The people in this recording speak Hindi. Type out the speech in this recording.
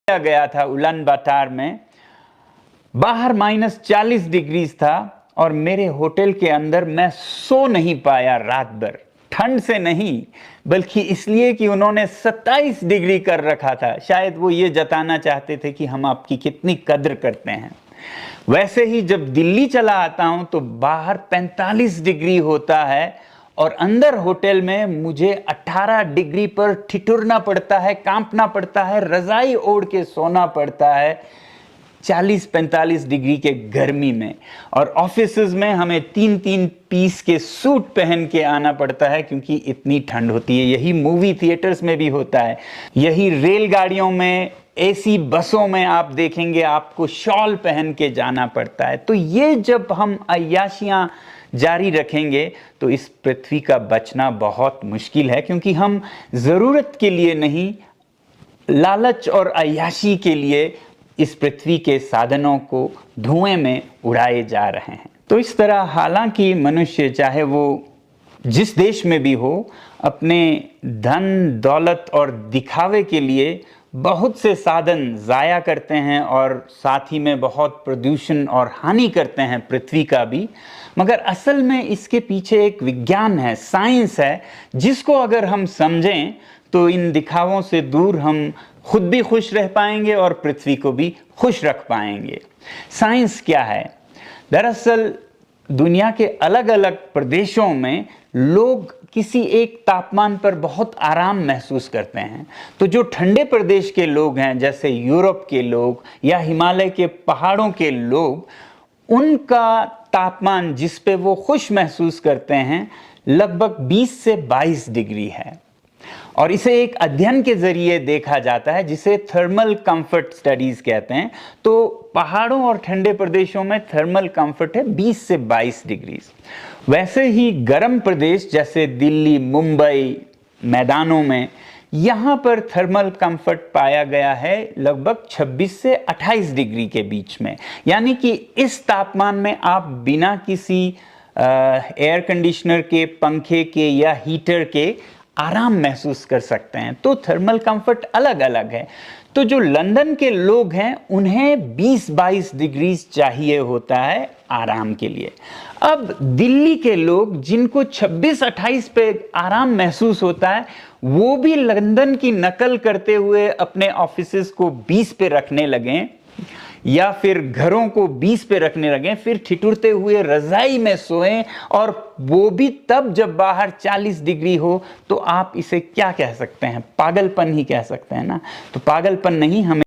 गया था उलान बातर में। बाहर -40 डिग्री था और मेरे होटल के अंदर मैं सो नहीं पाया रात भर। ठंड से नहीं, बल्कि इसलिए कि उन्होंने 27 डिग्री कर रखा था। शायद वो ये जताना चाहते थे कि हम आपकी कितनी कद्र करते हैं। वैसे ही जब दिल्ली चला आता हूं तो बाहर 45 डिग्री होता है और अंदर होटल में मुझे 18 डिग्री पर ठिठुरना पड़ता है, कांपना पड़ता है, रजाई ओढ़ के सोना पड़ता है 40-45 डिग्री के गर्मी में। और ऑफिसेज में हमें 3-3 पीस के सूट पहन के आना पड़ता है क्योंकि इतनी ठंड होती है। यही मूवी थिएटर्स में भी होता है, यही रेलगाड़ियों में, एसी बसों में आप देखेंगे आपको शॉल पहन के जाना पड़ता है। तो ये जब हम अय्याशियां जारी रखेंगे तो इस पृथ्वी का बचना बहुत मुश्किल है, क्योंकि हम ज़रूरत के लिए नहीं, लालच और अय्याशी के लिए इस पृथ्वी के साधनों को धुएं में उड़ाए जा रहे हैं। तो इस तरह हालांकि मनुष्य चाहे वो जिस देश में भी हो, अपने धन दौलत और दिखावे के लिए बहुत से साधन ज़ाया करते हैं और साथ ही में बहुत प्रदूषण और हानि करते हैं पृथ्वी का भी। मगर असल में इसके पीछे एक विज्ञान है, साइंस है, जिसको अगर हम समझें तो इन दिखावों से दूर हम खुद भी खुश रह पाएंगे और पृथ्वी को भी खुश रख पाएंगे। साइंस क्या है? दरअसल दुनिया के अलग अलग प्रदेशों में लोग किसी एक तापमान पर बहुत आराम महसूस करते हैं। तो जो ठंडे प्रदेश के लोग हैं, जैसे यूरोप के लोग या हिमालय के पहाड़ों के लोग, उनका तापमान जिस पे वो खुश महसूस करते हैं लगभग 20 से 22 डिग्री है। और इसे एक अध्ययन के जरिए देखा जाता है जिसे थर्मल कंफर्ट स्टडीज कहते हैं। तो पहाड़ों और ठंडे प्रदेशों में थर्मल कंफर्ट है 20 से 22 डिग्री। वैसे ही गर्म प्रदेश जैसे दिल्ली, मुंबई, मैदानों में, यहाँ पर थर्मल कंफर्ट पाया गया है लगभग 26 से 28 डिग्री के बीच में। यानी कि इस तापमान में आप बिना किसी एयर कंडीशनर के, पंखे के या हीटर के आराम महसूस कर सकते हैं। तो थर्मल कंफर्ट अलग अलग है। तो जो लंदन के लोग हैं उन्हें 20-22 डिग्री चाहिए होता है आराम के लिए। अब दिल्ली के लोग जिनको 26-28 पे आराम महसूस होता है, वो भी लंदन की नकल करते हुए अपने ऑफिसेस को 20 पे रखने लगे या फिर घरों को 20 पे रखने लगे, फिर ठिठुरते हुए रजाई में सोएं, और वो भी तब जब बाहर 40 डिग्री हो। तो आप इसे क्या कह सकते हैं? पागलपन ही कह सकते हैं ना। तो पागलपन नहीं, हमें